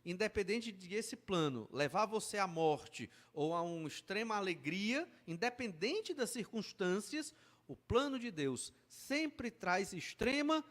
independente de esse plano levar você à morte ou a uma extrema alegria, independente das circunstâncias, o plano de Deus sempre traz extrema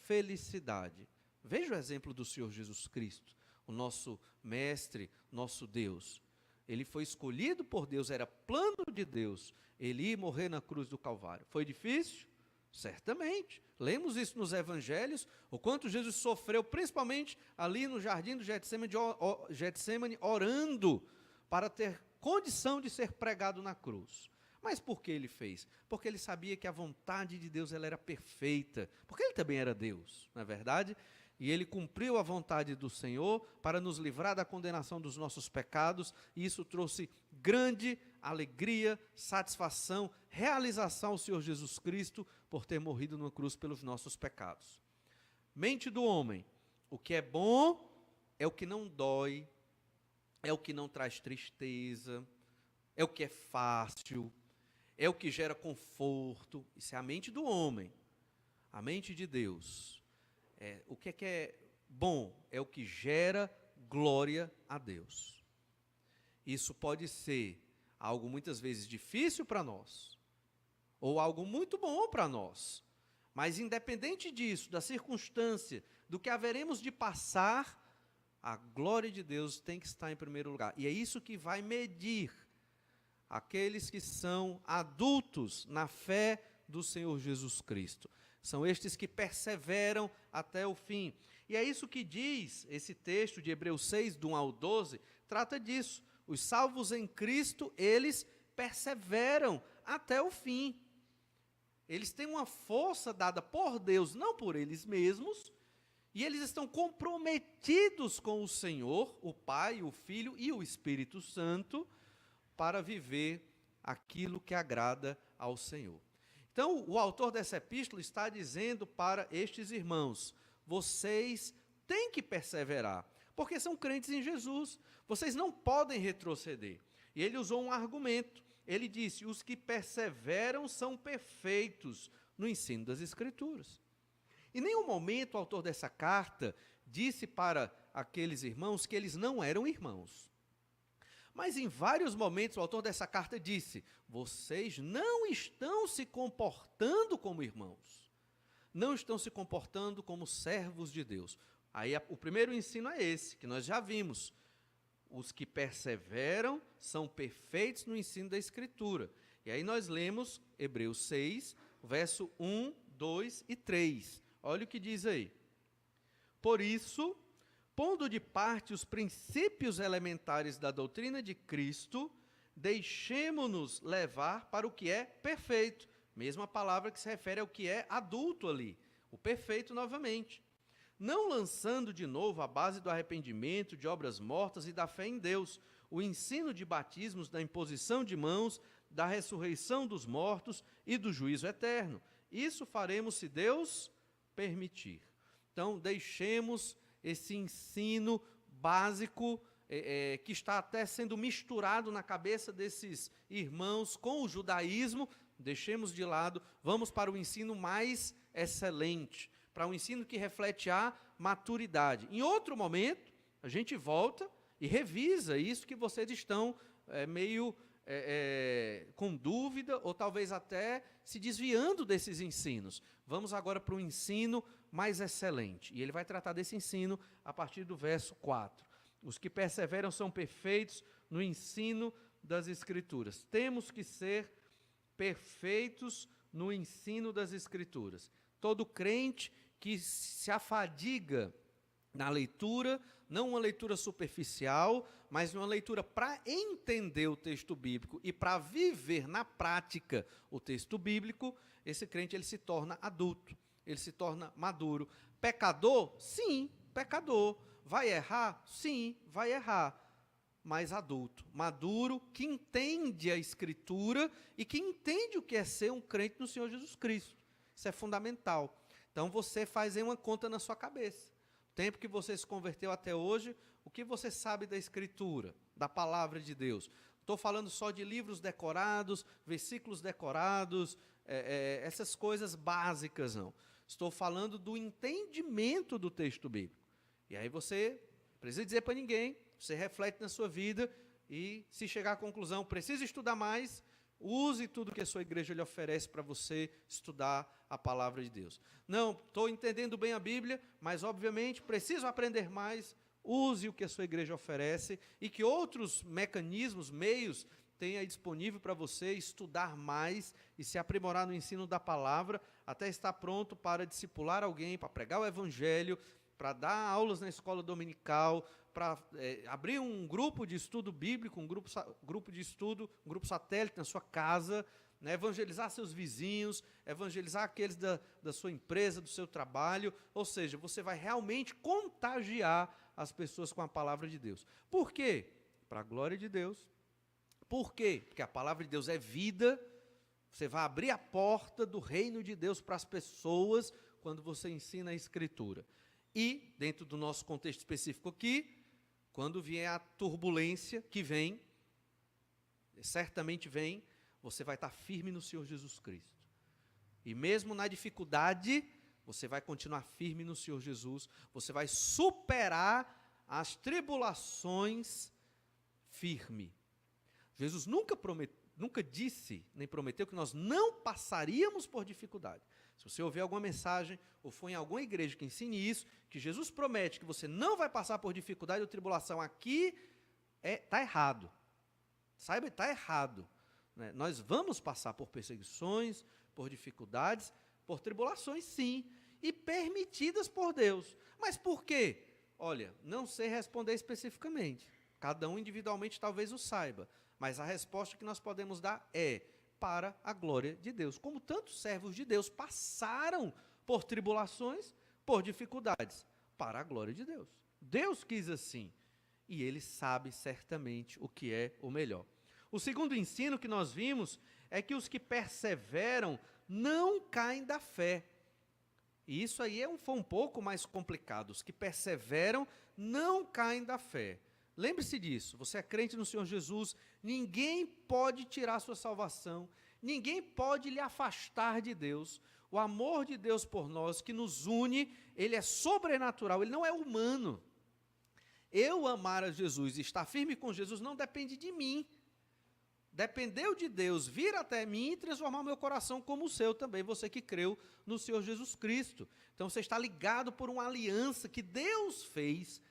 felicidade. Veja o exemplo do Senhor Jesus Cristo, o nosso mestre, nosso Deus. Ele foi escolhido por Deus, era plano de Deus, ele ia morrer na cruz do Calvário. Foi difícil? Certamente. Lemos isso nos evangelhos, o quanto Jesus sofreu, principalmente ali no jardim do Getsemane, orando para ter condição de ser pregado na cruz. Mas por que ele fez? Porque ele sabia que a vontade de Deus ela era perfeita, porque ele também era Deus, não é verdade? E ele cumpriu a vontade do Senhor para nos livrar da condenação dos nossos pecados, e isso trouxe grande alegria, satisfação, realização ao Senhor Jesus Cristo por ter morrido numa cruz pelos nossos pecados. Mente do homem, o que é bom é o que não dói, é o que não traz tristeza, é o que é fácil, é o que gera conforto. Isso é a mente do homem. A mente de Deus, o que é bom é o que gera glória a Deus. Isso pode ser algo muitas vezes difícil para nós, ou algo muito bom para nós, mas independente disso, da circunstância, do que haveremos de passar, a glória de Deus tem que estar em primeiro lugar. E é isso que vai medir aqueles que são adultos na fé do Senhor Jesus Cristo. São estes que perseveram até o fim. E é isso que diz esse texto de Hebreus 6, do 1 ao 12, trata disso. Os salvos em Cristo, eles perseveram até o fim. Eles têm uma força dada por Deus, não por eles mesmos, e eles estão comprometidos com o Senhor, o Pai, o Filho e o Espírito Santo, para viver aquilo que agrada ao Senhor. Então, o autor dessa epístola está dizendo para estes irmãos: vocês têm que perseverar, porque são crentes em Jesus, vocês não podem retroceder. E ele usou um argumento, ele disse: os que perseveram são perfeitos no ensino das Escrituras. Em nenhum momento o autor dessa carta disse para aqueles irmãos que eles não eram irmãos. Mas em vários momentos o autor dessa carta disse: vocês não estão se comportando como irmãos, não estão se comportando como servos de Deus. Aí o primeiro ensino é esse, que nós já vimos: os que perseveram são perfeitos no ensino da Escritura. E aí nós lemos Hebreus 6, verso 1, 2 e 3. Olha o que diz aí: por isso, pondo de parte os princípios elementares da doutrina de Cristo, deixemo-nos levar para o que é perfeito. Mesma palavra que se refere ao que é adulto ali, o perfeito novamente. Não lançando de novo a base do arrependimento, de obras mortas e da fé em Deus, o ensino de batismos, da imposição de mãos, da ressurreição dos mortos e do juízo eterno. Isso faremos se Deus permitir. Então, deixemos esse ensino básico, que está até sendo misturado na cabeça desses irmãos com o judaísmo, deixemos de lado, vamos para o ensino mais excelente, para um ensino que reflete a maturidade. Em outro momento, a gente volta e revisa isso que vocês estão meio com dúvida, ou talvez até se desviando desses ensinos. Vamos agora para o ensino mais excelente. E ele vai tratar desse ensino a partir do verso 4. Os que perseveram são perfeitos no ensino das Escrituras. Temos que ser perfeitos no ensino das Escrituras. Todo crente que se afadiga na leitura, não uma leitura superficial, mas uma leitura para entender o texto bíblico e para viver na prática o texto bíblico, esse crente ele se torna adulto, ele se torna maduro. Pecador? Sim, pecador. Vai errar? Sim, vai errar. Mas adulto, maduro, que entende a Escritura e que entende o que é ser um crente no Senhor Jesus Cristo. Isso é fundamental. Então você faz aí uma conta na sua cabeça. O tempo que você se converteu até hoje, o que você sabe da Escritura, da Palavra de Deus? Estou falando só de livros decorados, versículos decorados, essas coisas básicas, não. Estou falando do entendimento do texto bíblico. E aí você precisa dizer para ninguém, você reflete na sua vida e se chegar à conclusão, precisa estudar mais, use tudo que a sua igreja lhe oferece para você estudar a palavra de Deus. Não, estou entendendo bem a Bíblia, mas obviamente preciso aprender mais, use o que a sua igreja oferece e que outros mecanismos, meios, tenha disponível para você estudar mais e se aprimorar no ensino da palavra, até estar pronto para discipular alguém, para pregar o evangelho, para dar aulas na escola dominical, para abrir um grupo de estudo bíblico, um grupo de estudo, um grupo satélite na sua casa, né, evangelizar seus vizinhos, evangelizar aqueles da sua empresa, do seu trabalho, ou seja, você vai realmente contagiar as pessoas com a palavra de Deus. Por quê? Para a glória de Deus. Por quê? Porque a palavra de Deus é vida, você vai abrir a porta do reino de Deus para as pessoas quando você ensina a Escritura. E, dentro do nosso contexto específico aqui, quando vier a turbulência, que vem, certamente vem, você vai estar firme no Senhor Jesus Cristo. E mesmo na dificuldade, você vai continuar firme no Senhor Jesus, você vai superar as tribulações firme. Jesus nunca disse, nem prometeu que nós não passaríamos por dificuldade. Se você ouvir alguma mensagem, ou for em alguma igreja que ensine isso, que Jesus promete que você não vai passar por dificuldade ou tribulação aqui, está errado. Saiba, está errado. Né? Nós vamos passar por perseguições, por dificuldades, por tribulações, sim, e permitidas por Deus. Mas por quê? Olha, não sei responder especificamente. Cada um individualmente talvez o saiba. Mas a resposta que nós podemos dar é para a glória de Deus. Como tantos servos de Deus passaram por tribulações, por dificuldades, para a glória de Deus. Deus quis assim, e Ele sabe certamente o que é o melhor. O segundo ensino que nós vimos é que os que perseveram não caem da fé. E isso aí foi um pouco mais complicado. Os que perseveram não caem da fé. Lembre-se disso, você é crente no Senhor Jesus, ninguém pode tirar a sua salvação, ninguém pode lhe afastar de Deus. O amor de Deus por nós, que nos une, ele é sobrenatural, ele não é humano. Eu amar a Jesus e estar firme com Jesus não depende de mim. Dependeu de Deus vir até mim e transformar meu coração como o seu também, você que creu no Senhor Jesus Cristo. Então você está ligado por uma aliança que Deus fez,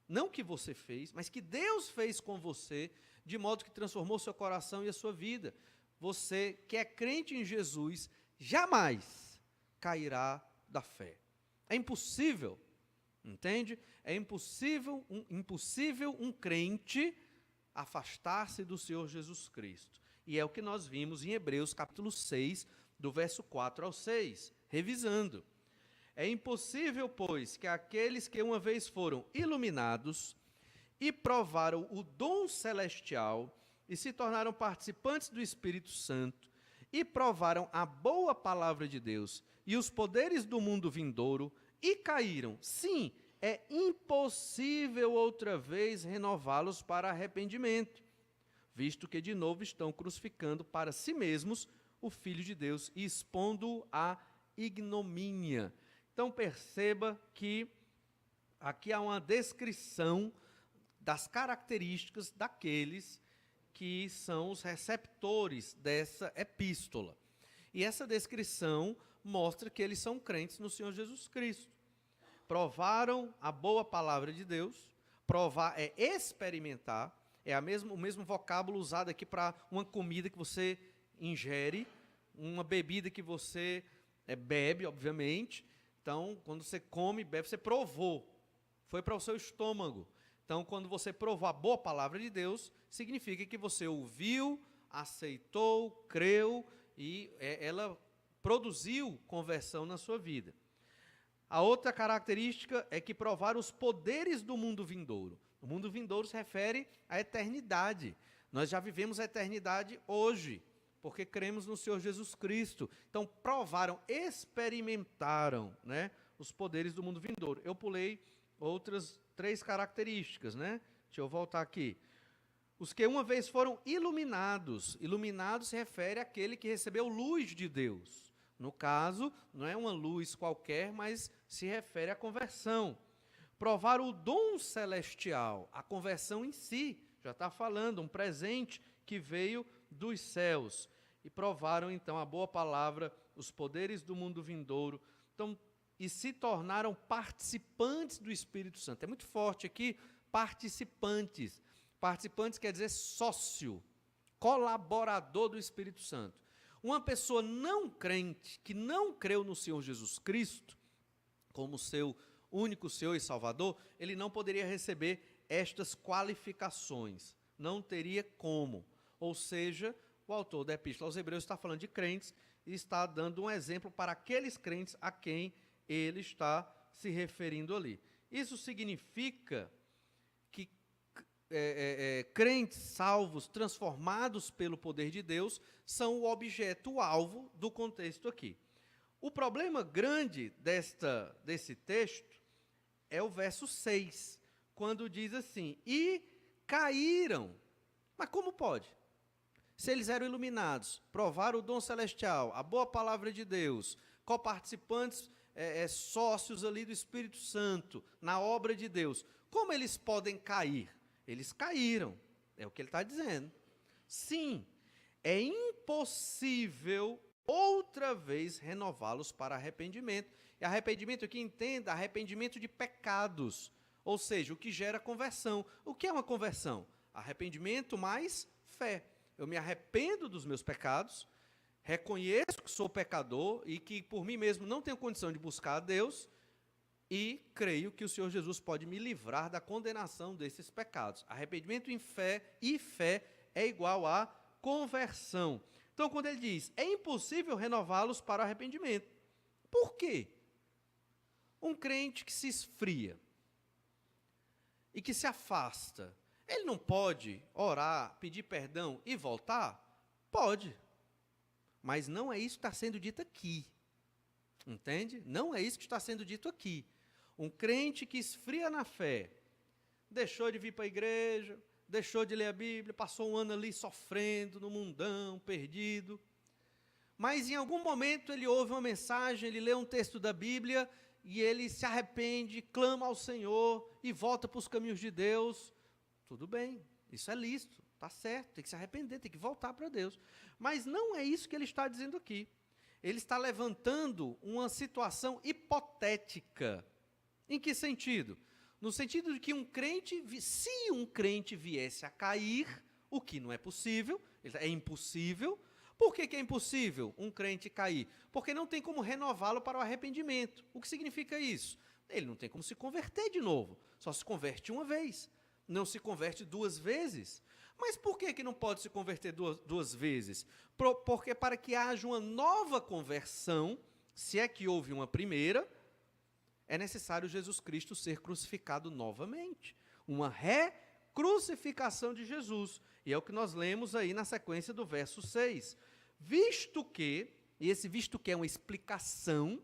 não que você fez, mas que Deus fez com você, de modo que transformou seu coração e a sua vida. Você que é crente em Jesus, jamais cairá da fé. É impossível, entende? É impossível um crente afastar-se do Senhor Jesus Cristo. E é o que nós vimos em Hebreus capítulo 6, do verso 4 ao 6, revisando. É impossível, pois, que aqueles que uma vez foram iluminados e provaram o dom celestial e se tornaram participantes do Espírito Santo e provaram a boa palavra de Deus e os poderes do mundo vindouro e caíram, sim, é impossível outra vez renová-los para arrependimento, visto que de novo estão crucificando para si mesmos o Filho de Deus e expondo-o à ignomínia. Então perceba que aqui há uma descrição das características daqueles que são os receptores dessa epístola. E essa descrição mostra que eles são crentes no Senhor Jesus Cristo. Provaram a boa palavra de Deus. Provar é experimentar, é o mesmo vocábulo usado aqui para uma comida que você ingere, uma bebida que você bebe, obviamente. Então, quando você come, bebe, você provou, foi para o seu estômago. Então, quando você provou a boa palavra de Deus, significa que você ouviu, aceitou, creu e ela produziu conversão na sua vida. A outra característica é que provaram os poderes do mundo vindouro. O mundo vindouro se refere à eternidade. Nós já vivemos a eternidade hoje, porque cremos no Senhor Jesus Cristo. Então, provaram, experimentaram, né, os poderes do mundo vindouro. Eu pulei outras 3 características, né? Deixa eu voltar aqui. Os que uma vez foram iluminados. Iluminado se refere àquele que recebeu luz de Deus. No caso, não é uma luz qualquer, mas se refere à conversão. provaram o dom celestial, a conversão em si, já está falando, um presente que veio dos céus. E provaram, então, a boa palavra, os poderes do mundo vindouro, então, e se tornaram participantes do Espírito Santo. É muito forte aqui, participantes. Participantes quer dizer sócio, colaborador do Espírito Santo. Uma pessoa não crente, que não creu no Senhor Jesus Cristo, como seu único Senhor e Salvador, ele não poderia receber estas qualificações. Não teria como. Ou seja, o autor da Epístola aos Hebreus está falando de crentes e está dando um exemplo para aqueles crentes a quem ele está se referindo ali. Isso significa que crentes salvos, transformados pelo poder de Deus, são o objeto, o alvo do contexto aqui. O problema grande desse texto é o verso 6, quando diz assim, e caíram. Mas como pode? Se eles eram iluminados, provaram o dom celestial, a boa palavra de Deus, coparticipantes, sócios ali do Espírito Santo, na obra de Deus, como eles podem cair? Eles caíram, é o que ele está dizendo. Sim, é impossível outra vez renová-los para arrependimento. E arrependimento aqui, entenda, arrependimento de pecados, ou seja, o que gera conversão. O que é uma conversão? Arrependimento mais fé. Eu me arrependo dos meus pecados, reconheço que sou pecador e que por mim mesmo não tenho condição de buscar a Deus, e creio que o Senhor Jesus pode me livrar da condenação desses pecados. Arrependimento em fé, e fé é igual a conversão. Então, quando ele diz, é impossível renová-los para o arrependimento. Por quê? Um crente que se esfria e que se afasta, ele não pode orar, pedir perdão e voltar? Pode. Mas não é isso que está sendo dito aqui. Entende? Não é isso que está sendo dito aqui. Um crente que esfria na fé, deixou de vir para a igreja, deixou de ler a Bíblia, passou um ano ali sofrendo, no mundão, perdido. Mas em algum momento ele ouve uma mensagem, ele lê um texto da Bíblia, e ele se arrepende, clama ao Senhor, e volta para os caminhos de Deus. Tudo bem, isso é lícito, está certo, tem que se arrepender, tem que voltar para Deus. Mas não é isso que ele está dizendo aqui. Ele está levantando uma situação hipotética. Em que sentido? No sentido de que se um crente viesse a cair, o que não é possível, é impossível. Por que é impossível um crente cair? Porque não tem como renová-lo para o arrependimento. O que significa isso? Ele não tem como se converter de novo, só se converte uma vez, não se converte duas vezes. Mas por que não pode se converter duas vezes? Porque para que haja uma nova conversão, se é que houve uma primeira, é necessário Jesus Cristo ser crucificado novamente. Uma recrucificação de Jesus. E é o que nós lemos aí na sequência do verso 6. Visto que, e esse visto que é uma explicação,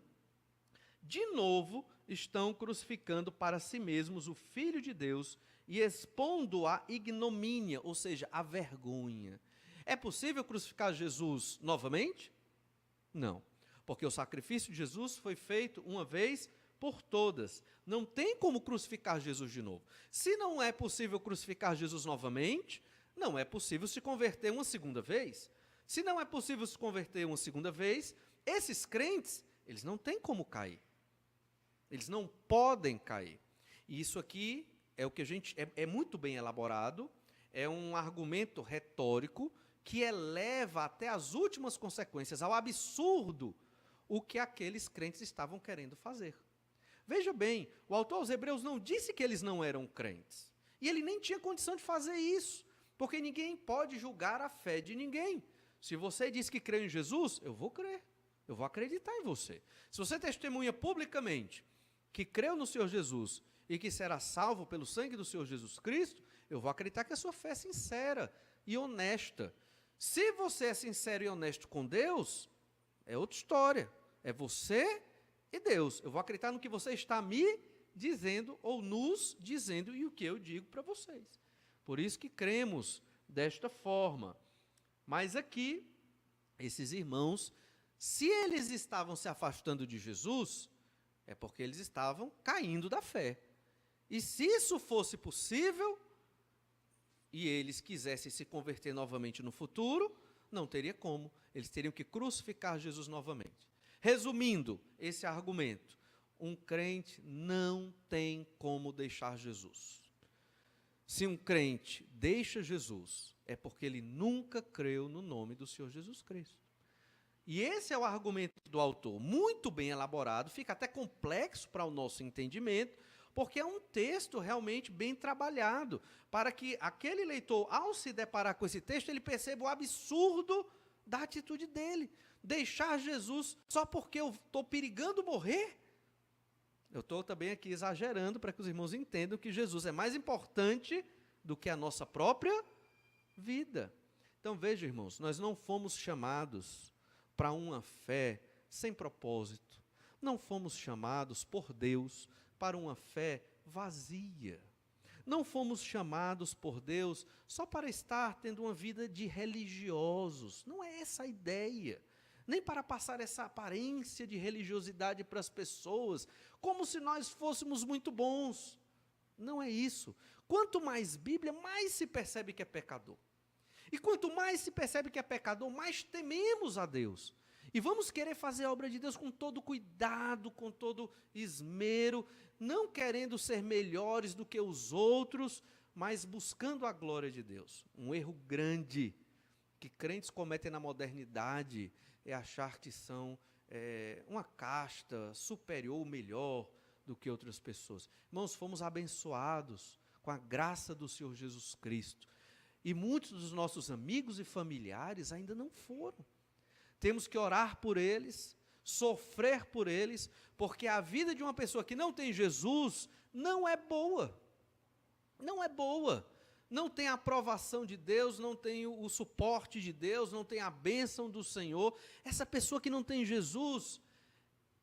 de novo estão crucificando para si mesmos o Filho de Deus e expondo a ignomínia, ou seja, a vergonha. É possível crucificar Jesus novamente? Não, porque o sacrifício de Jesus foi feito uma vez por todas. Não tem como crucificar Jesus de novo. Se não é possível crucificar Jesus novamente, não é possível se converter uma segunda vez. Se não é possível se converter uma segunda vez, esses crentes, eles não têm como cair. Eles não podem cair. E isso aqui é o que é muito bem elaborado, é um argumento retórico que eleva até as últimas consequências, ao absurdo, o que aqueles crentes estavam querendo fazer. Veja bem, o autor aos Hebreus não disse que eles não eram crentes. E ele nem tinha condição de fazer isso, porque ninguém pode julgar a fé de ninguém. Se você diz que crê em Jesus, eu vou crer, eu vou acreditar em você. Se você testemunha publicamente que creu no Senhor Jesus e que será salvo pelo sangue do Senhor Jesus Cristo, eu vou acreditar que a sua fé é sincera e honesta. Se você é sincero e honesto com Deus, é outra história. É você e Deus. Eu vou acreditar no que você está me dizendo ou nos dizendo e o que eu digo para vocês. Por isso que cremos desta forma. Mas aqui, esses irmãos, se eles estavam se afastando de Jesus, é porque eles estavam caindo da fé. E se isso fosse possível, e eles quisessem se converter novamente no futuro, não teria como. Eles teriam que crucificar Jesus novamente. Resumindo esse argumento, um crente não tem como deixar Jesus. Se um crente deixa Jesus, é porque ele nunca creu no nome do Senhor Jesus Cristo. E esse é o argumento do autor, muito bem elaborado, fica até complexo para o nosso entendimento, porque é um texto realmente bem trabalhado, para que aquele leitor, ao se deparar com esse texto, ele perceba o absurdo da atitude dele. Deixar Jesus só porque eu estou perigando morrer? Eu estou também aqui exagerando para que os irmãos entendam que Jesus é mais importante do que a nossa própria vida. Então veja, irmãos, nós não fomos chamados para uma fé sem propósito. Não fomos chamados por Deus para uma fé vazia. Não fomos chamados por Deus só para estar tendo uma vida de religiosos. Não é essa a ideia. Nem para passar essa aparência de religiosidade para as pessoas, como se nós fôssemos muito bons. Não é isso. Quanto mais Bíblia, mais se percebe que é pecador. E quanto mais se percebe que é pecador, mais tememos a Deus. E vamos querer fazer a obra de Deus com todo cuidado, com todo esmero, não querendo ser melhores do que os outros, mas buscando a glória de Deus. Um erro grande que crentes cometem na modernidade é achar que são uma casta superior, melhor do que outras pessoas. Irmãos, fomos abençoados com a graça do Senhor Jesus Cristo. E muitos dos nossos amigos e familiares ainda não foram. Temos que orar por eles, sofrer por eles, porque a vida de uma pessoa que não tem Jesus não é boa. Não é boa. Não tem a aprovação de Deus, não tem o suporte de Deus, não tem a bênção do Senhor. Essa pessoa que não tem Jesus,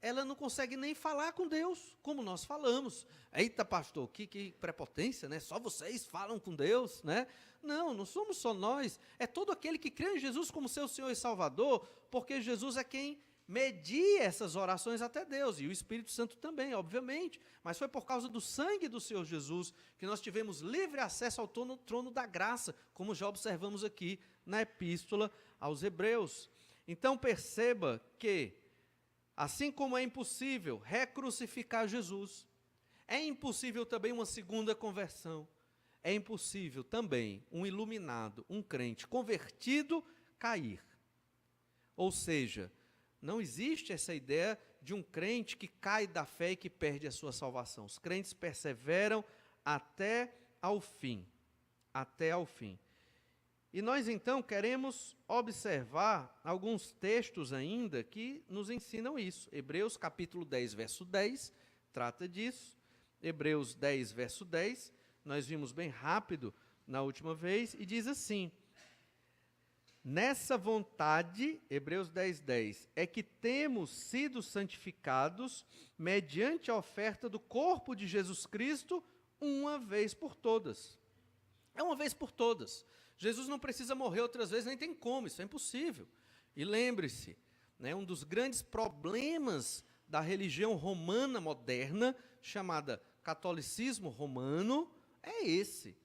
ela não consegue nem falar com Deus, como nós falamos. Eita, pastor, que prepotência, né? Só vocês falam com Deus, né? Não, não somos só nós. É todo aquele que crê em Jesus como seu Senhor e Salvador, porque Jesus é quem media essas orações até Deus, e o Espírito Santo também, obviamente. Mas foi por causa do sangue do Senhor Jesus que nós tivemos livre acesso ao trono da graça, como já observamos aqui na Epístola aos Hebreus. Então perceba que, assim como é impossível recrucificar Jesus, é impossível também uma segunda conversão. É impossível também um iluminado, um crente convertido, cair. Ou seja, não existe essa ideia de um crente que cai da fé e que perde a sua salvação. Os crentes perseveram até ao fim. Até ao fim. E nós então queremos observar alguns textos ainda que nos ensinam isso. Hebreus capítulo 10, verso 10, trata disso. Hebreus 10, verso 10, nós vimos bem rápido na última vez, e diz assim: nessa vontade, Hebreus 10, 10, é que temos sido santificados mediante a oferta do corpo de Jesus Cristo uma vez por todas. É uma vez por todas. Jesus não precisa morrer outras vezes, nem tem como, isso é impossível. E lembre-se, né, um dos grandes problemas da religião romana moderna, chamada catolicismo romano, é esse.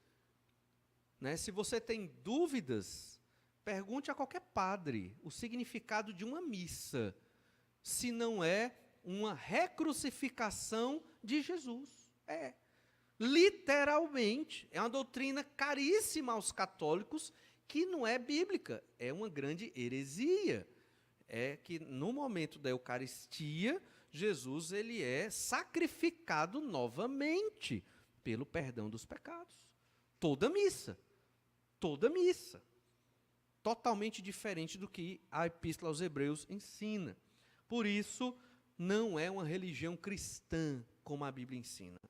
Né, se você tem dúvidas, pergunte a qualquer padre o significado de uma missa, se não é uma recrucificação de Jesus. Literalmente, é uma doutrina caríssima aos católicos, que não é bíblica, é uma grande heresia. É que no momento da Eucaristia, Jesus ele é sacrificado novamente pelo perdão dos pecados. Toda missa. Totalmente diferente do que a Epístola aos Hebreus ensina. Por isso, não é uma religião cristã, como a Bíblia ensina.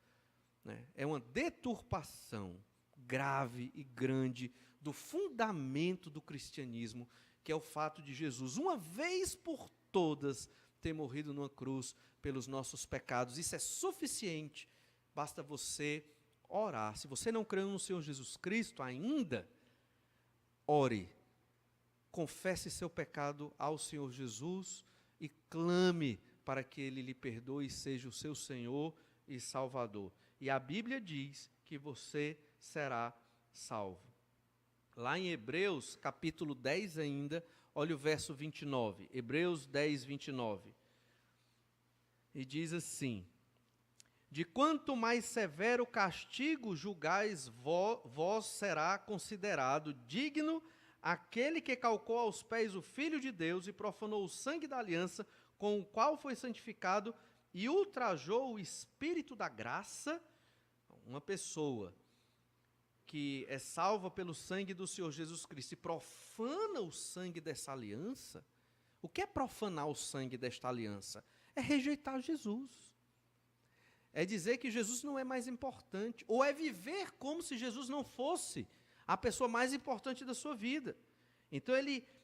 É uma deturpação grave e grande do fundamento do cristianismo, que é o fato de Jesus, uma vez por todas, ter morrido numa cruz pelos nossos pecados. Isso é suficiente, basta você orar. Se você não crê no Senhor Jesus Cristo ainda, ore, confesse seu pecado ao Senhor Jesus e clame para que Ele lhe perdoe e seja o seu Senhor e Salvador. e a Bíblia diz que você será salvo. Lá em Hebreus, capítulo 10 ainda, olha o verso 29, Hebreus 10, 29. E diz assim: de quanto mais severo castigo julgais vós será considerado digno aquele que calcou aos pés o Filho de Deus e profanou o sangue da aliança, com o qual foi santificado, e ultrajou o Espírito da graça. Uma pessoa que é salva pelo sangue do Senhor Jesus Cristo e profana o sangue dessa aliança. O que é profanar o sangue desta aliança? É rejeitar Jesus. É dizer que Jesus não é mais importante, ou é viver como se Jesus não fosse a pessoa mais importante da sua vida. Então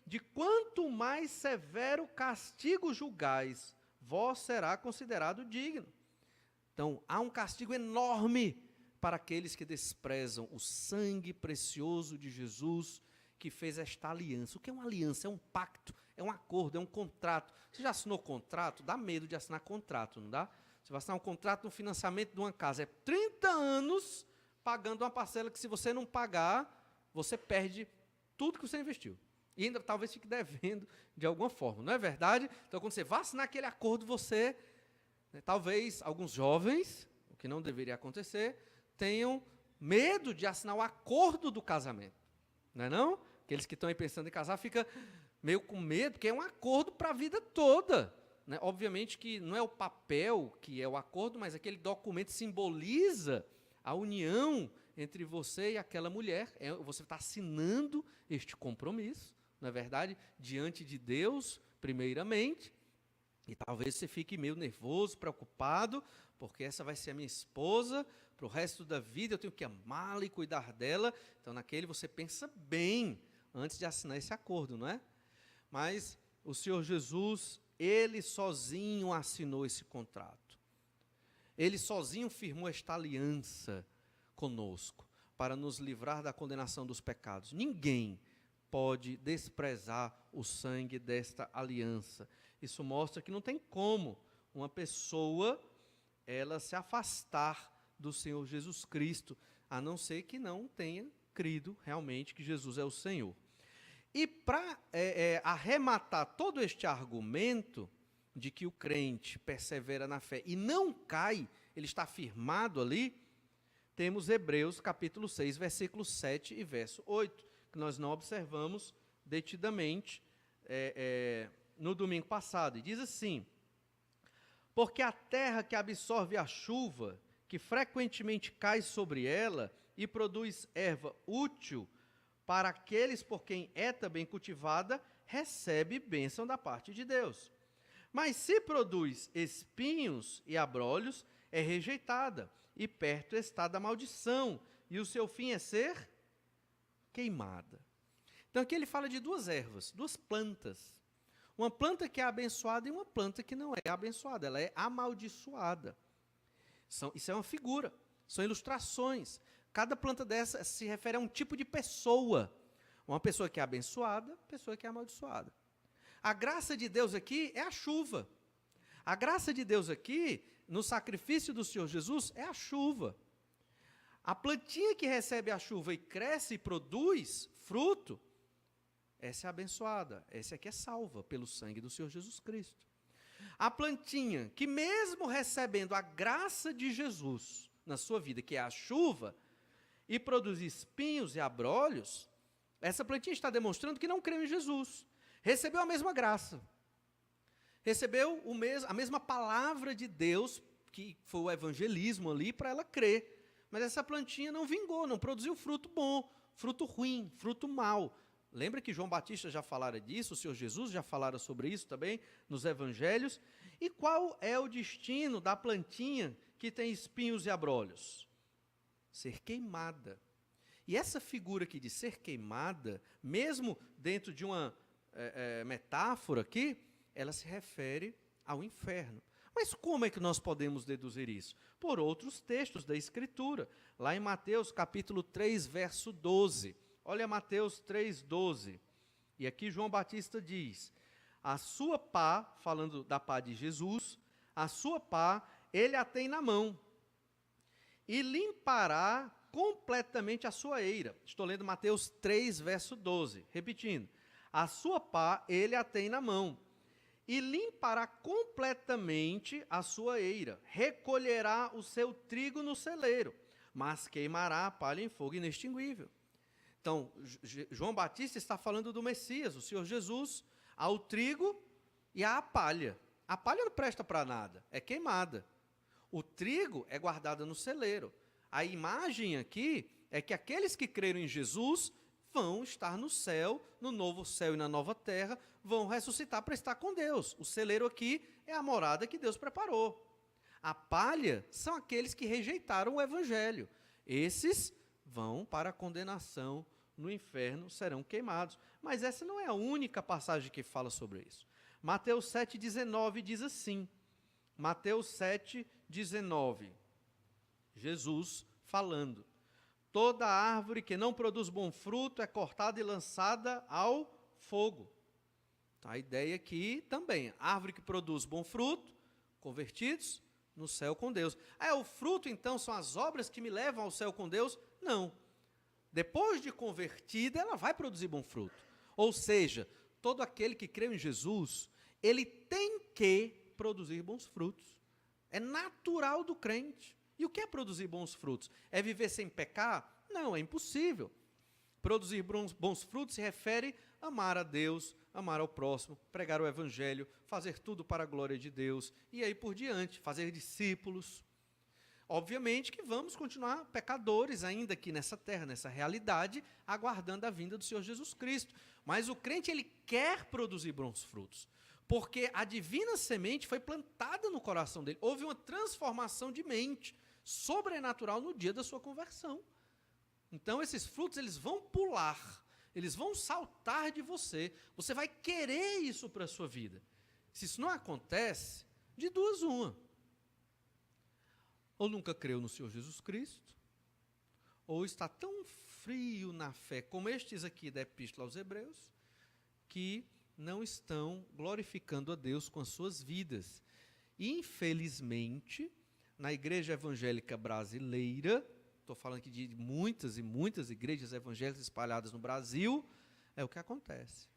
de quanto mais severo castigo julgais, vós será considerado digno. Então, há um castigo enorme para aqueles que desprezam o sangue precioso de Jesus, que fez esta aliança. O que é uma aliança? É um pacto, é um acordo, é um contrato. Você já assinou contrato? Dá medo de assinar contrato, não dá? Você vai assinar um contrato no financiamento de uma casa. É 30 anos pagando uma parcela que, se você não pagar, você perde tudo que você investiu. E ainda talvez fique devendo de alguma forma, não é verdade? Então, quando você vai assinar aquele acordo, você, talvez alguns jovens, o que não deveria acontecer, tenham medo de assinar o acordo do casamento. Não é não? Aqueles que estão aí pensando em casar ficam meio com medo, porque é um acordo para a vida toda. Né? Obviamente que não é o papel que é o acordo, mas aquele documento simboliza a união entre você e aquela mulher. Você está assinando este compromisso, não é verdade? Diante de Deus, primeiramente. E talvez você fique meio nervoso, preocupado, porque essa vai ser a minha esposa para o resto da vida, eu tenho que amá-la e cuidar dela. Então, naquele você pensa bem antes de assinar esse acordo, não é? Mas o Senhor Jesus, Ele sozinho assinou esse contrato. Ele sozinho firmou esta aliança conosco, para nos livrar da condenação dos pecados. Ninguém pode desprezar o sangue desta aliança. Isso mostra que não tem como uma pessoa ela se afastar do Senhor Jesus Cristo, a não ser que não tenha crido realmente que Jesus é o Senhor. E para arrematar todo este argumento de que o crente persevera na fé e não cai, ele está firmado ali, temos Hebreus capítulo 6, versículo 7 e verso 8, que nós não observamos detidamente no domingo passado. E diz assim: porque a terra que absorve a chuva, que frequentemente cai sobre ela e produz erva útil para aqueles por quem é também cultivada, recebe bênção da parte de Deus. Mas se produz espinhos e abrolhos, é rejeitada, e perto está da maldição, e o seu fim é ser queimada. Então aqui ele fala de duas ervas, duas plantas. Uma planta que é abençoada e uma planta que não é abençoada, ela é amaldiçoada. Isso é uma figura, são ilustrações. Cada planta dessa se refere a um tipo de pessoa. Uma pessoa que é abençoada, pessoa que é amaldiçoada. A graça de Deus aqui é a chuva. A graça de Deus aqui, no sacrifício do Senhor Jesus, é a chuva. A plantinha que recebe a chuva e cresce e produz fruto, essa é abençoada, essa aqui é salva pelo sangue do Senhor Jesus Cristo. A plantinha que, mesmo recebendo a graça de Jesus na sua vida, que é a chuva, e produz espinhos e abrolhos, essa plantinha está demonstrando que não creu em Jesus. Recebeu a mesma graça. Recebeu a mesma palavra de Deus, que foi o evangelismo ali, para ela crer. Mas essa plantinha não vingou, não produziu fruto bom, fruto ruim, fruto mau. Lembra que João Batista já falara disso, o Senhor Jesus já falara sobre isso também nos evangelhos? E qual é o destino da plantinha que tem espinhos e abrolhos? Ser queimada. E essa figura aqui de ser queimada, mesmo dentro de uma metáfora aqui, ela se refere ao inferno. Mas como é que nós podemos deduzir isso? Por outros textos da Escritura. Lá em Mateus capítulo 3, verso 12. Olha Mateus 3, 12. E aqui João Batista diz: a sua pá, falando da pá de Jesus, a sua pá ele a tem na mão, e limpará completamente a sua eira. Estou lendo Mateus 3, verso 12. Repetindo. A sua pá ele a tem na mão, e limpará completamente a sua eira. Recolherá o seu trigo no celeiro, mas queimará a palha em fogo inextinguível. Então, João Batista está falando do Messias, o Senhor Jesus, ao trigo e à palha. A palha não presta para nada, é queimada. O trigo é guardado no celeiro. A imagem aqui é que aqueles que creram em Jesus vão estar no céu, no novo céu e na nova terra, vão ressuscitar para estar com Deus. O celeiro aqui é a morada que Deus preparou. A palha são aqueles que rejeitaram o evangelho. Esses vão para a condenação no inferno, serão queimados. Mas essa não é a única passagem que fala sobre isso. Mateus 7,19 diz assim, Mateus 7,19, Jesus falando, toda árvore que não produz bom fruto é cortada e lançada ao fogo. Então, a ideia aqui também, árvore que produz bom fruto, convertidos no céu com Deus. O fruto então são as obras que me levam ao céu com Deus? Não. Depois de convertida, ela vai produzir bom fruto. Ou seja, todo aquele que crê em Jesus, ele tem que produzir bons frutos. É natural do crente. E o que é produzir bons frutos? É viver sem pecar? Não, é impossível. Produzir bons frutos se refere a amar a Deus, amar ao próximo, pregar o evangelho, fazer tudo para a glória de Deus, e aí por diante, fazer discípulos. Obviamente que vamos continuar pecadores ainda aqui nessa terra, nessa realidade, aguardando a vinda do Senhor Jesus Cristo. Mas o crente, ele quer produzir bons frutos, porque a divina semente foi plantada no coração dele. Houve uma transformação de mente sobrenatural no dia da sua conversão. Então, esses frutos, eles vão pular, eles vão saltar de você. Você vai querer isso para a sua vida. Se isso não acontece, de duas uma. Ou nunca creu no Senhor Jesus Cristo, ou está tão frio na fé, como estes aqui da Epístola aos Hebreus, que não estão glorificando a Deus com as suas vidas. Infelizmente, na igreja evangélica brasileira, estou falando aqui de muitas e muitas igrejas evangélicas espalhadas no Brasil, é o que acontece.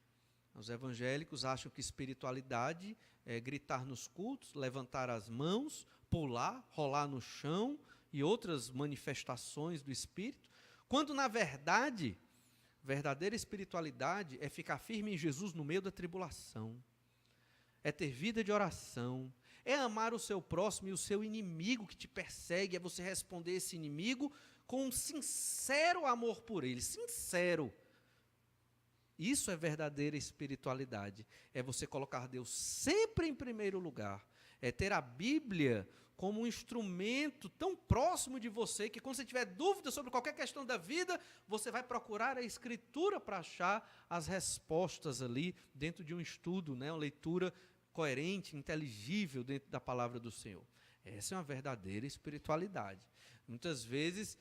Os evangélicos acham que espiritualidade é gritar nos cultos, levantar as mãos, pular, rolar no chão e outras manifestações do Espírito, quando, na verdade, verdadeira espiritualidade é ficar firme em Jesus no meio da tribulação, é ter vida de oração, é amar o seu próximo e o seu inimigo que te persegue, é você responder esse inimigo com um sincero amor por ele, sincero. Isso é verdadeira espiritualidade, é você colocar Deus sempre em primeiro lugar, é ter a Bíblia como um instrumento tão próximo de você, que quando você tiver dúvida sobre qualquer questão da vida, você vai procurar a Escritura para achar as respostas ali, dentro de um estudo, né, uma leitura coerente, inteligível dentro da palavra do Senhor. Essa é uma verdadeira espiritualidade. Muitas vezes,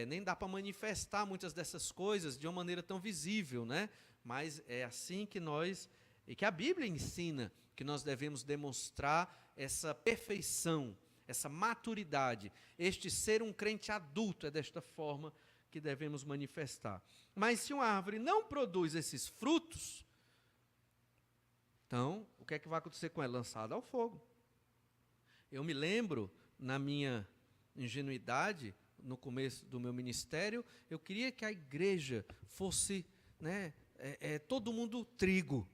nem dá para manifestar muitas dessas coisas de uma maneira tão visível, né? Mas é assim que a Bíblia ensina, que nós devemos demonstrar essa perfeição, essa maturidade, este ser um crente adulto, é desta forma que devemos manifestar. Mas se uma árvore não produz esses frutos, então, o que é que vai acontecer com ela? Lançada ao fogo. Eu me lembro, na minha ingenuidade, no começo do meu ministério, eu queria que a igreja fosse, né, todo mundo trigo.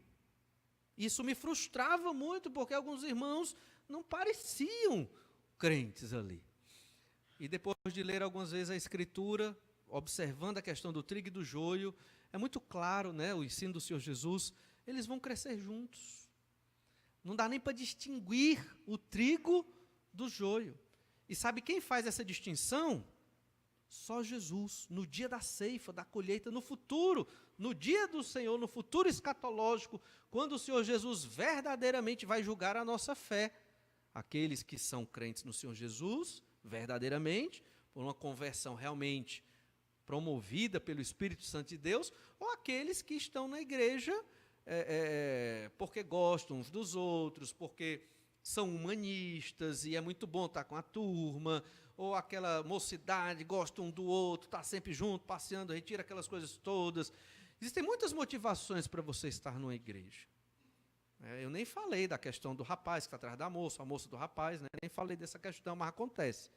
Isso me frustrava muito, porque alguns irmãos não pareciam crentes ali. E depois de ler algumas vezes a Escritura, observando a questão do trigo e do joio, é muito claro, né, o ensino do Senhor Jesus, eles vão crescer juntos. Não dá nem para distinguir o trigo do joio. E sabe quem faz essa distinção? Só Jesus, no dia da ceifa, da colheita, no futuro, no dia do Senhor, no futuro escatológico, quando o Senhor Jesus verdadeiramente vai julgar a nossa fé. Aqueles que são crentes no Senhor Jesus, verdadeiramente, por uma conversão realmente promovida pelo Espírito Santo de Deus, ou aqueles que estão na igreja porque gostam uns dos outros, porque são humanistas e é muito bom estar com a turma, ou aquela mocidade, gosta um do outro, está sempre junto, passeando, retira aquelas coisas todas. Existem muitas motivações para você estar numa igreja. Eu nem falei da questão do rapaz que está atrás da moça, a moça do rapaz, né? Nem falei dessa questão, mas acontece.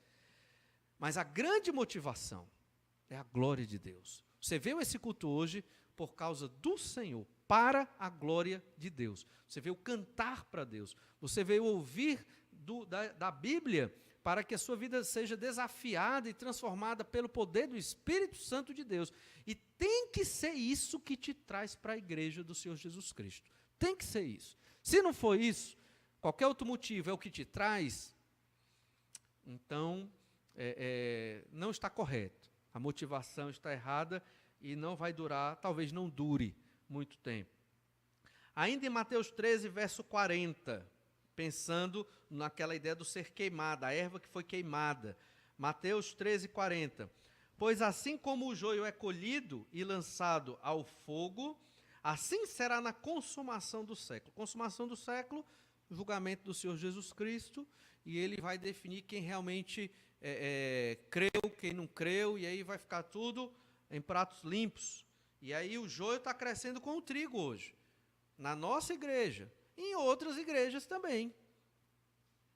Mas a grande motivação é a glória de Deus. Você veio esse culto hoje por causa do Senhor, para a glória de Deus. Você veio cantar para Deus. Você veio ouvir da Bíblia para que a sua vida seja desafiada e transformada pelo poder do Espírito Santo de Deus. E tem que ser isso que te traz para a igreja do Senhor Jesus Cristo. Tem que ser isso. Se não for isso, qualquer outro motivo é o que te traz, então não está correto. A motivação está errada e não vai durar, talvez não dure muito tempo. Ainda em Mateus 13, verso 40, pensando naquela ideia do ser queimada, a erva que foi queimada. Mateus 13, 40. Pois assim como o joio é colhido e lançado ao fogo, assim será na consumação do século. Consumação do século, julgamento do Senhor Jesus Cristo, e ele vai definir quem realmente creu, quem não creu, e aí vai ficar tudo em pratos limpos. E aí o joio está crescendo com o trigo hoje, na nossa igreja, e em outras igrejas também.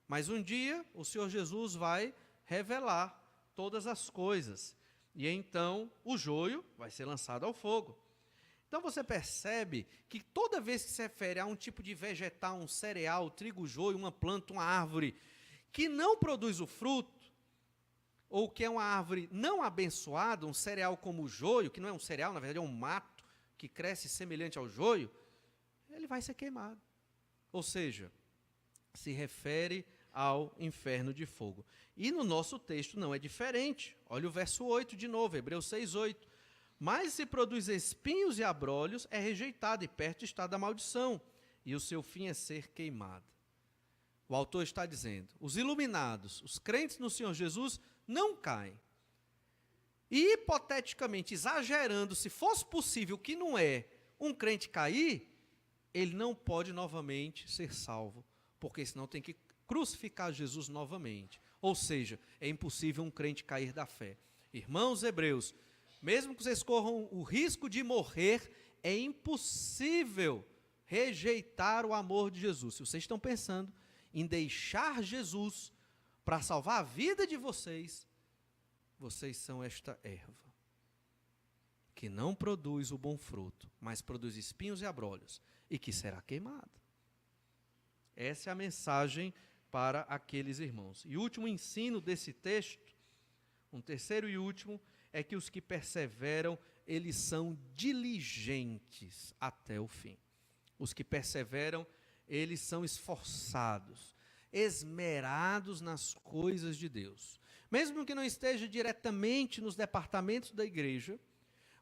Mas um dia o Senhor Jesus vai revelar todas as coisas, e então o joio vai ser lançado ao fogo. Então você percebe que toda vez que se refere a um tipo de vegetal, um cereal, trigo, joio, uma planta, uma árvore, que não produz o fruto, ou que é uma árvore não abençoada, um cereal como o joio, que não é um cereal, na verdade é um mato, que cresce semelhante ao joio, ele vai ser queimado. Ou seja, se refere ao inferno de fogo. E no nosso texto não é diferente. Olha o verso 8 de novo, Hebreus 6, 8. Mas se produz espinhos e abrolhos, é rejeitado, e perto está da maldição, e o seu fim é ser queimado. O autor está dizendo, os iluminados, os crentes no Senhor Jesus, não caem. E, hipoteticamente, exagerando, se fosse possível que não é um crente cair, ele não pode novamente ser salvo, porque senão tem que crucificar Jesus novamente. Ou seja, é impossível um crente cair da fé. Irmãos hebreus, mesmo que vocês corram o risco de morrer, é impossível rejeitar o amor de Jesus. Se vocês estão pensando em deixar Jesus para salvar a vida de vocês, vocês são esta erva, que não produz o bom fruto, mas produz espinhos e abrolhos, e que será queimada. Essa é a mensagem para aqueles irmãos. E o último ensino desse texto, um terceiro e último, é que os que perseveram, eles são diligentes até o fim. Os que perseveram, eles são esforçados, esmerados nas coisas de Deus. Mesmo que não esteja diretamente nos departamentos da igreja,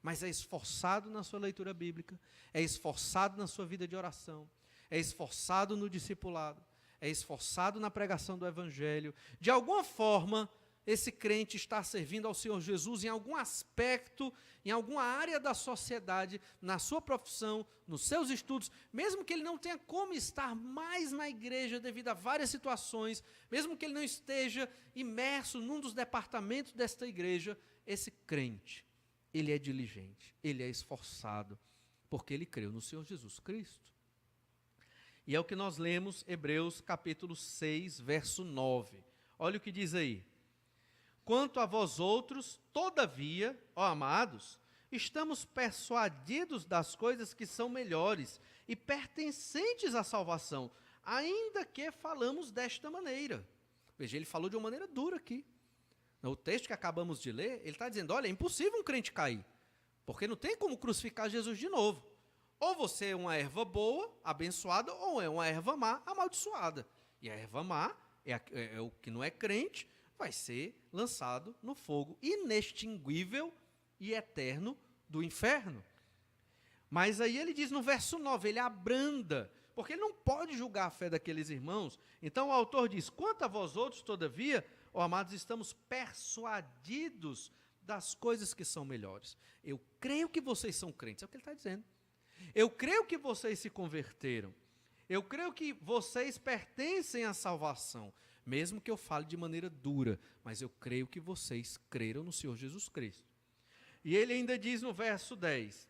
mas é esforçado na sua leitura bíblica, é esforçado na sua vida de oração, é esforçado no discipulado, é esforçado na pregação do evangelho. De alguma forma, esse crente está servindo ao Senhor Jesus em algum aspecto, em alguma área da sociedade, na sua profissão, nos seus estudos, mesmo que ele não tenha como estar mais na igreja devido a várias situações, mesmo que ele não esteja imerso num dos departamentos desta igreja, esse crente, ele é diligente, ele é esforçado, porque ele creu no Senhor Jesus Cristo. E é o que nós lemos, Hebreus capítulo 6, verso 9. Olha o que diz aí. Quanto a vós outros, todavia, ó amados, estamos persuadidos das coisas que são melhores e pertencentes à salvação, ainda que falamos desta maneira. Veja, ele falou de uma maneira dura aqui. No texto que acabamos de ler, ele está dizendo, olha, é impossível um crente cair, porque não tem como crucificar Jesus de novo. Ou você é uma erva boa, abençoada, ou é uma erva má, amaldiçoada. E a erva má é o que não é crente, vai ser lançado no fogo inextinguível e eterno do inferno. Mas aí ele diz no verso 9, ele abranda, porque ele não pode julgar a fé daqueles irmãos. Então o autor diz, quanto a vós outros, todavia, ó amados, estamos persuadidos das coisas que são melhores. Eu creio que vocês são crentes, é o que ele está dizendo. Eu creio que vocês se converteram. Eu creio que vocês pertencem à salvação. mesmo que eu fale de maneira dura, mas eu creio que vocês creram no Senhor Jesus Cristo. E ele ainda diz no verso 10,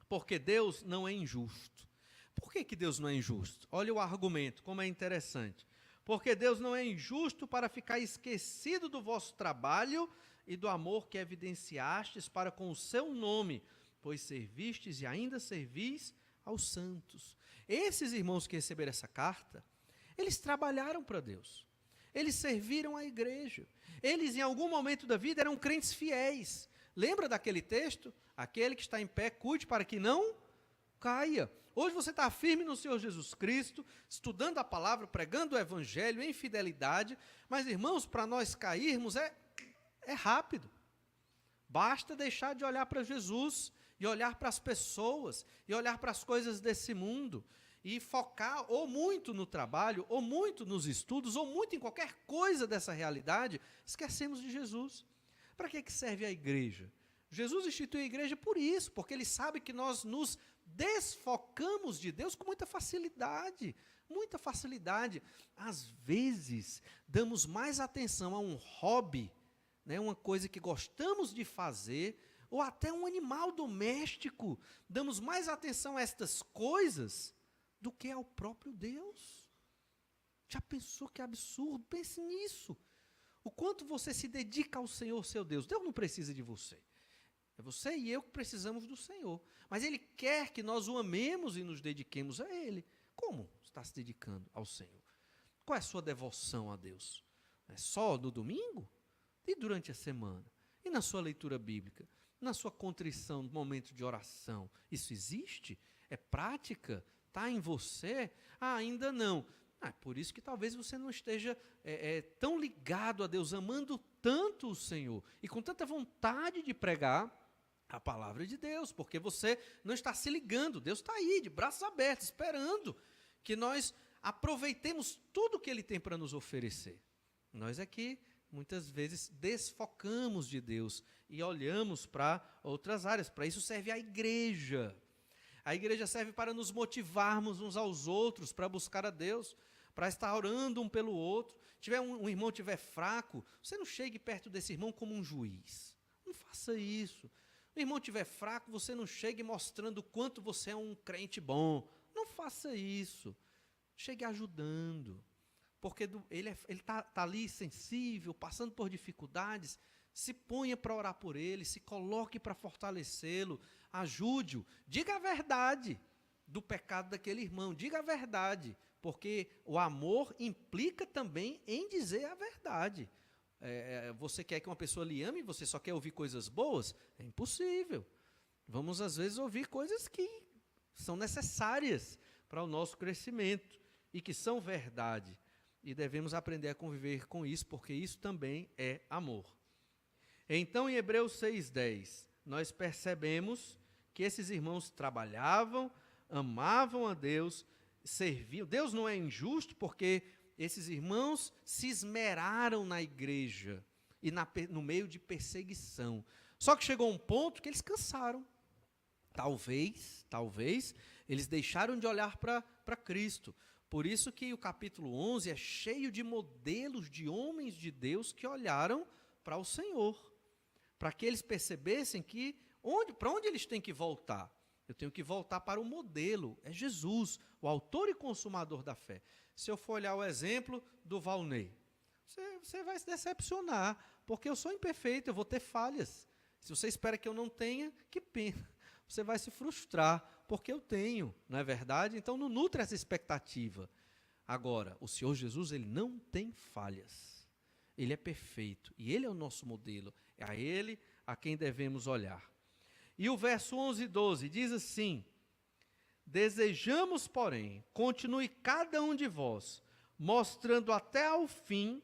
porque Deus não é injusto. Por que Deus não é injusto? Olha o argumento, como é interessante. Porque Deus não é injusto para ficar esquecido do vosso trabalho e do amor que evidenciastes para com o seu nome, pois servistes e ainda servis aos santos. Esses irmãos que receberam essa carta, eles trabalharam para Deus. Eles serviram à igreja. Eles, em algum momento da vida, eram crentes fiéis. Lembra daquele texto? Aquele que está em pé, cuide para que não caia. Hoje você está firme no Senhor Jesus Cristo, estudando a palavra, pregando o evangelho em fidelidade, mas, irmãos, para nós cairmos é rápido. Basta deixar de olhar para Jesus e olhar para as pessoas e olhar para as coisas desse mundo e focar ou muito no trabalho, ou muito nos estudos, ou muito em qualquer coisa dessa realidade, esquecemos de Jesus. Para que serve a igreja? Jesus instituiu a igreja por isso, porque ele sabe que nós nos desfocamos de Deus com muita facilidade, muita facilidade. Às vezes, damos mais atenção a um hobby, né, uma coisa que gostamos de fazer, ou até um animal doméstico, damos mais atenção a estas coisas do que ao próprio Deus. Já pensou que absurdo? Pense nisso. O quanto você se dedica ao Senhor, seu Deus. Deus não precisa de você. É você e eu que precisamos do Senhor. Mas Ele quer que nós o amemos e nos dediquemos a Ele. Como está se dedicando ao Senhor? Qual é a sua devoção a Deus? É só no domingo? E durante a semana? E na sua leitura bíblica? Na sua contrição, no momento de oração? Isso existe? É prática? Está em você? Ainda não. Por isso que talvez você não esteja tão ligado a Deus, amando tanto o Senhor, e com tanta vontade de pregar a palavra de Deus, porque você não está se ligando. Deus está aí, de braços abertos, esperando que nós aproveitemos tudo que Ele tem para nos oferecer. Nós aqui, muitas vezes, desfocamos de Deus e olhamos para outras áreas. Para isso serve a igreja. A igreja serve para nos motivarmos uns aos outros, para buscar a Deus, para estar orando um pelo outro. Tiver um irmão estiver fraco, você não chegue perto desse irmão como um juiz. Não faça isso. O irmão estiver fraco, você não chegue mostrando o quanto você é um crente bom. Não faça isso. Chegue ajudando. Porque ele está ali sensível, passando por dificuldades. Se ponha para orar por ele, se coloque para fortalecê-lo, ajude-o. Diga a verdade do pecado daquele irmão, diga a verdade, porque o amor implica também em dizer a verdade. Você quer que uma pessoa lhe ame e você só quer ouvir coisas boas? É impossível. Vamos, às vezes, ouvir coisas que são necessárias para o nosso crescimento e que são verdade. E devemos aprender a conviver com isso, porque isso também é amor. Então, em Hebreus 6:10, nós percebemos que esses irmãos trabalhavam, amavam a Deus, serviam. Deus não é injusto, porque esses irmãos se esmeraram na igreja e no meio de perseguição. Só que chegou um ponto que eles cansaram. Talvez, eles deixaram de olhar para Cristo. Por isso que o capítulo 11 é cheio de modelos de homens de Deus que olharam para o Senhor, para que eles percebessem que para onde eles têm que voltar? Eu tenho que voltar para o modelo, é Jesus, o autor e consumador da fé. Se eu for olhar o exemplo do Valnei, você vai se decepcionar, porque eu sou imperfeito, eu vou ter falhas. Se você espera que eu não tenha, que pena. Você vai se frustrar, porque eu tenho, não é verdade? Então não nutre essa expectativa. Agora, o Senhor Jesus, Ele não tem falhas. Ele é perfeito, e Ele é o nosso modelo. É a Ele a quem devemos olhar. E o verso 11 e 12 diz assim: desejamos, porém, continue cada um de vós, mostrando até ao fim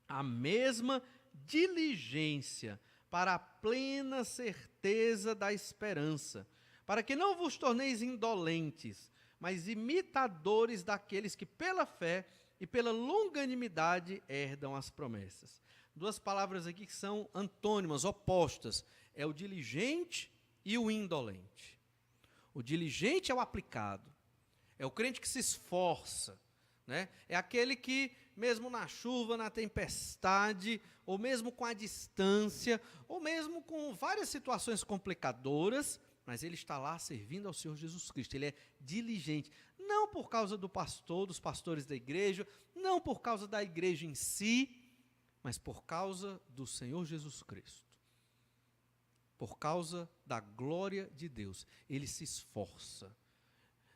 a mesma diligência para a plena certeza da esperança, para que não vos torneis indolentes, mas imitadores daqueles que pela fé e pela longanimidade herdam as promessas. Duas palavras aqui que são antônimas, opostas, é o diligente e o indolente. O diligente é o aplicado, é o crente que se esforça, né? É aquele que, mesmo na chuva, na tempestade, ou mesmo com a distância, ou mesmo com várias situações complicadoras, mas ele está lá servindo ao Senhor Jesus Cristo. Ele é diligente, não por causa do pastor, dos pastores da igreja, não por causa da igreja em si, mas por causa do Senhor Jesus Cristo. Por causa da glória de Deus. Ele se esforça.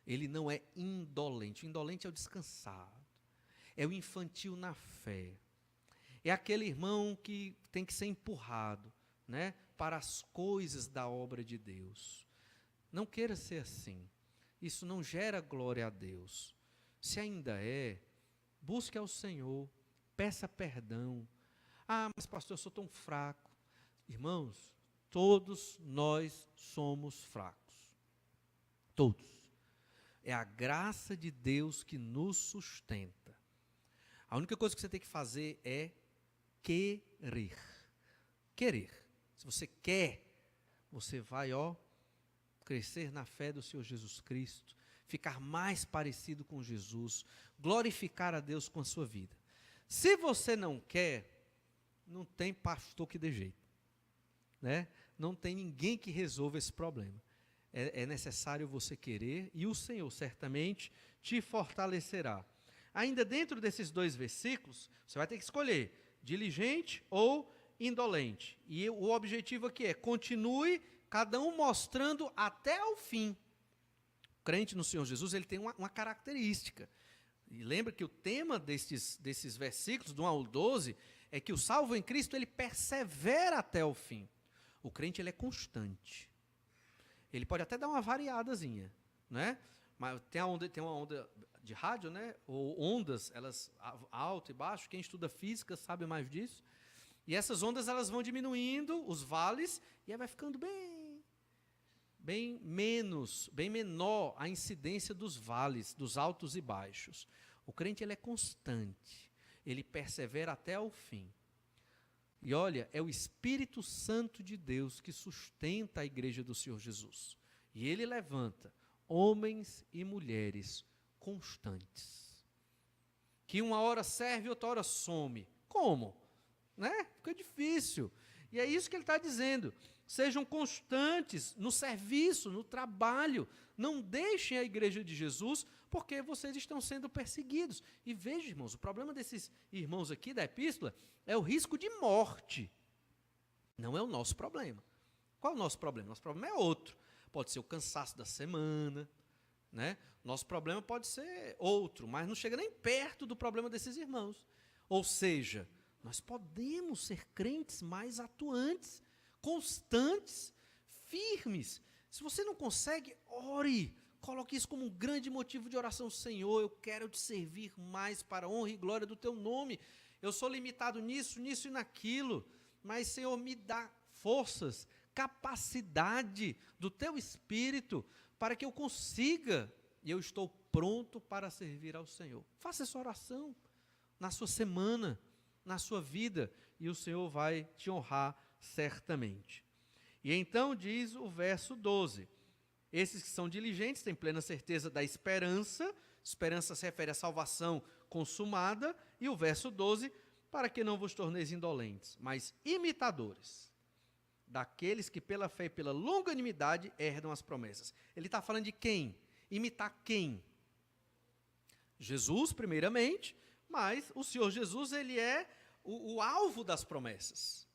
Ele não é indolente. O indolente é o descansado. É o infantil na fé. É aquele irmão que tem que ser empurrado, né, para as coisas da obra de Deus. Não queira ser assim. Isso não gera glória a Deus. Se ainda é, busque ao Senhor, peça perdão. Ah, mas pastor, eu sou tão fraco. Irmãos, todos nós somos fracos. Todos. É a graça de Deus que nos sustenta. A única coisa que você tem que fazer é querer. Querer. Se você quer, você vai, crescer na fé do Senhor Jesus Cristo, ficar mais parecido com Jesus, glorificar a Deus com a sua vida. Se você não quer, não tem pastor que dê jeito, né? Não tem ninguém que resolva esse problema. É necessário você querer e o Senhor certamente te fortalecerá. Ainda dentro desses 2 versículos, você vai ter que escolher diligente ou indolente. E o objetivo aqui é continue cada um mostrando até o fim. O crente no Senhor Jesus, ele tem uma característica. E lembra que o tema desses versículos, do 1 ao 12, é que o salvo em Cristo, ele persevera até o fim. O crente, ele é constante. Ele pode até dar uma variadazinha, né? Mas tem uma onda de rádio, né? Ou ondas, elas alto e baixo. Quem estuda física sabe mais disso. E essas ondas, elas vão diminuindo, os vales, e aí vai ficando bem menor a incidência dos vales, dos altos e baixos. O crente, ele é constante, ele persevera até o fim. E olha, é o Espírito Santo de Deus que sustenta a igreja do Senhor Jesus. E ele levanta homens e mulheres constantes. Que uma hora serve e outra hora some. Como? Né? Fica difícil. E é isso que ele está dizendo. Sejam constantes no serviço, no trabalho. Não deixem a igreja de Jesus, porque vocês estão sendo perseguidos. E veja, irmãos, o problema desses irmãos aqui da epístola é o risco de morte. Não é o nosso problema. Qual é o nosso problema? Nosso problema é outro. Pode ser o cansaço da semana, né? Nosso problema pode ser outro, mas não chega nem perto do problema desses irmãos. Ou seja, nós podemos ser crentes mais atuantes, constantes, firmes. Se você não consegue, ore. Coloque isso como um grande motivo de oração. Senhor, eu quero te servir mais para a honra e glória do teu nome. Eu sou limitado nisso e naquilo. Mas, Senhor, me dá forças, capacidade do teu Espírito para que eu consiga. E eu estou pronto para servir ao Senhor. Faça essa oração na sua semana, na sua vida, e o Senhor vai te honrar certamente. E então diz o verso 12, esses que são diligentes têm plena certeza da esperança se refere à salvação consumada, e o verso 12, para que não vos torneis indolentes, mas imitadores daqueles que pela fé e pela longanimidade herdam as promessas. Ele está falando de quem? Imitar quem? Jesus, primeiramente, mas o Senhor Jesus, ele é o alvo das promessas.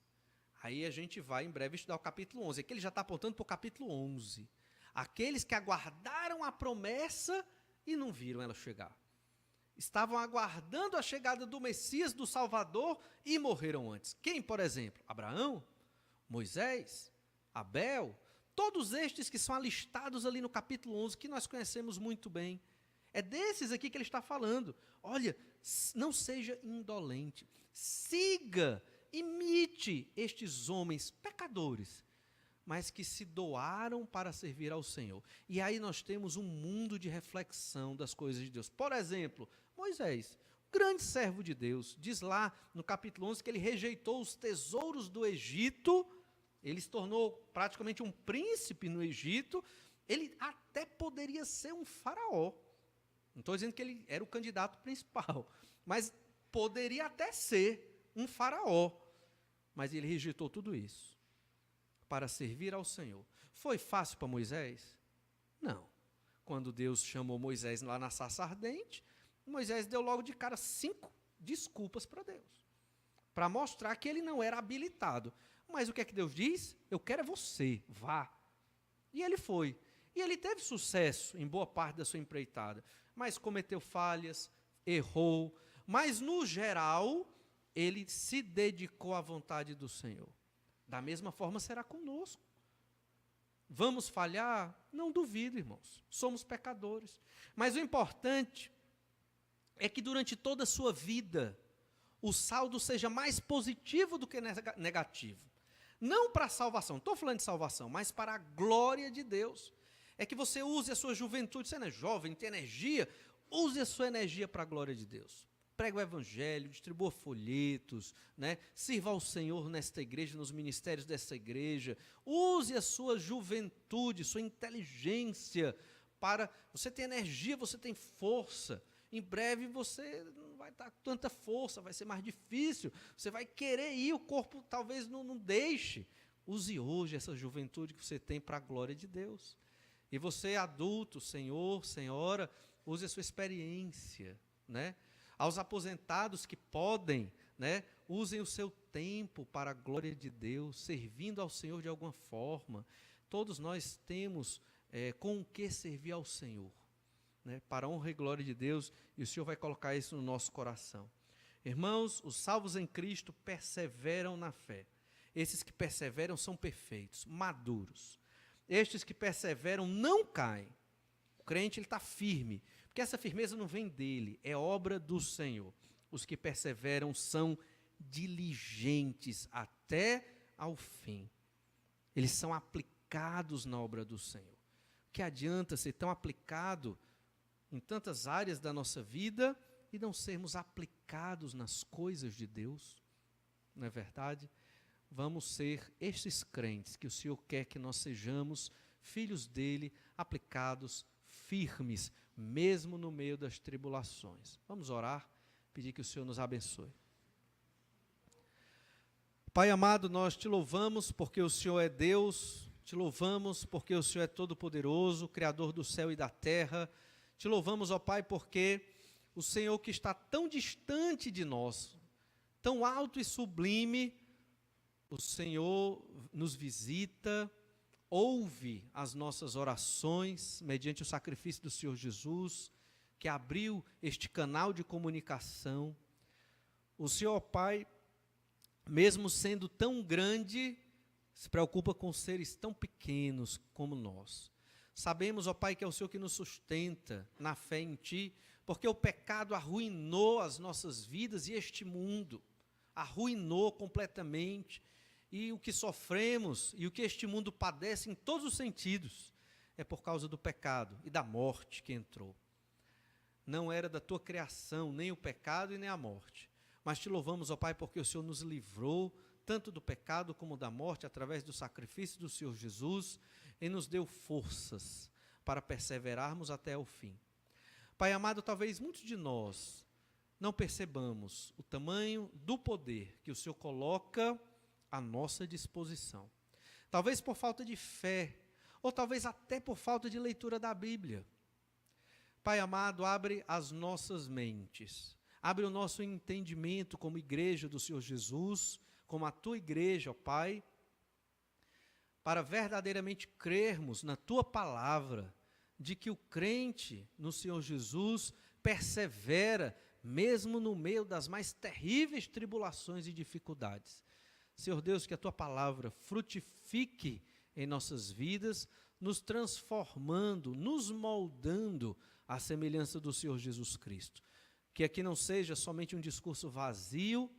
Aí a gente vai em breve estudar o capítulo 11. Aqui ele já está apontando para o capítulo 11. Aqueles que aguardaram a promessa e não viram ela chegar. Estavam aguardando a chegada do Messias, do Salvador, e morreram antes. Quem, por exemplo? Abraão, Moisés, Abel, todos estes que são alistados ali no capítulo 11, que nós conhecemos muito bem. É desses aqui que ele está falando. Olha, não seja indolente. Siga, imite estes homens pecadores, mas que se doaram para servir ao Senhor. E aí nós temos um mundo de reflexão das coisas de Deus. Por exemplo, Moisés, grande servo de Deus, diz lá no capítulo 11 que ele rejeitou os tesouros do Egito, ele se tornou praticamente um príncipe no Egito, ele até poderia ser um faraó. Não estou dizendo que ele era o candidato principal, mas Poderia até ser um faraó, mas ele rejeitou tudo isso para servir ao Senhor. Foi fácil para Moisés? Não. Quando Deus chamou Moisés lá na sarça ardente, Moisés deu logo de cara 5 desculpas para Deus, para mostrar que ele não era habilitado. Mas o que é que Deus diz? Eu quero é você, vá. E ele foi. E ele teve sucesso em boa parte da sua empreitada, mas cometeu falhas, errou, mas no geral, ele se dedicou à vontade do Senhor. Da mesma forma será conosco. Vamos falhar? Não duvido, irmãos. Somos pecadores. Mas o importante é que durante toda a sua vida, o saldo seja mais positivo do que negativo. Não para a salvação, não estou falando de salvação, mas para a glória de Deus. É que você use a sua juventude, você não é jovem, tem energia, use a sua energia para a glória de Deus. Pregue o evangelho, distribua folhetos, né? Sirva ao Senhor nesta igreja, nos ministérios desta igreja. Use a sua juventude, sua inteligência para... Você tem energia, você tem força. Em breve você não vai estar com tanta força, vai ser mais difícil. Você vai querer ir, o corpo talvez não deixe. Use hoje essa juventude que você tem para a glória de Deus. E você, adulto, senhor, senhora, use a sua experiência, né? Aos aposentados que podem, né, usem o seu tempo para a glória de Deus, servindo ao Senhor de alguma forma. Todos nós temos com o que servir ao Senhor, né, para a honra e glória de Deus, e o Senhor vai colocar isso no nosso coração. Irmãos, os salvos em Cristo perseveram na fé. Esses que perseveram são perfeitos, maduros. Estes que perseveram não caem. O crente está firme, porque essa firmeza não vem dele, é obra do Senhor. Os que perseveram são diligentes até ao fim. Eles são aplicados na obra do Senhor. O que adianta ser tão aplicado em tantas áreas da nossa vida e não sermos aplicados nas coisas de Deus? Não é verdade? Vamos ser estes crentes que o Senhor quer que nós sejamos, filhos dele, aplicados, firmes, mesmo no meio das tribulações. Vamos orar, pedir que o Senhor nos abençoe. Pai amado, nós te louvamos porque o Senhor é Deus, te louvamos porque o Senhor é todo-poderoso, Criador do céu e da terra. Te louvamos, ó Pai, porque o Senhor que está tão distante de nós, tão alto e sublime, o Senhor nos visita, ouve as nossas orações, mediante o sacrifício do Senhor Jesus, que abriu este canal de comunicação. O Senhor, ó Pai, mesmo sendo tão grande, se preocupa com seres tão pequenos como nós. Sabemos, ó Pai, que é o Senhor que nos sustenta na fé em Ti, porque o pecado arruinou as nossas vidas e este mundo, arruinou completamente. E o que sofremos e o que este mundo padece em todos os sentidos é por causa do pecado e da morte que entrou. Não era da Tua criação, nem o pecado e nem a morte. Mas te louvamos, ó Pai, porque o Senhor nos livrou tanto do pecado como da morte através do sacrifício do Senhor Jesus e nos deu forças para perseverarmos até o fim. Pai amado, talvez muitos de nós não percebamos o tamanho do poder que o Senhor coloca à nossa disposição. Talvez por falta de fé, ou talvez até por falta de leitura da Bíblia. Pai amado, abre as nossas mentes, abre o nosso entendimento como igreja do Senhor Jesus, como a Tua igreja, ó Pai, para verdadeiramente crermos na Tua palavra, de que o crente no Senhor Jesus persevera, mesmo no meio das mais terríveis tribulações e dificuldades. Senhor Deus, que a Tua palavra frutifique em nossas vidas, nos transformando, nos moldando à semelhança do Senhor Jesus Cristo. Que aqui não seja somente um discurso vazio,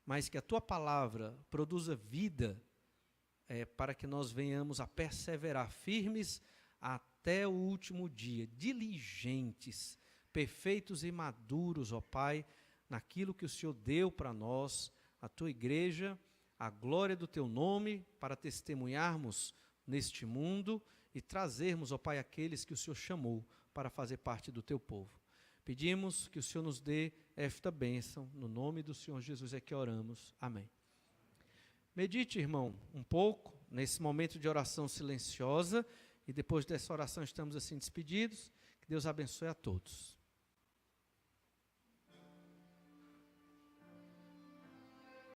mas que a Tua palavra produza vida, para que nós venhamos a perseverar firmes até o último dia, diligentes, perfeitos e maduros, ó Pai, naquilo que o Senhor deu para nós, a Tua igreja, a glória do Teu nome, para testemunharmos neste mundo e trazermos, ó Pai, aqueles que o Senhor chamou para fazer parte do Teu povo. Pedimos que o Senhor nos dê esta bênção. No nome do Senhor Jesus é que oramos. Amém. Medite, irmão, um pouco nesse momento de oração silenciosa. E depois dessa oração estamos assim despedidos. Que Deus abençoe a todos.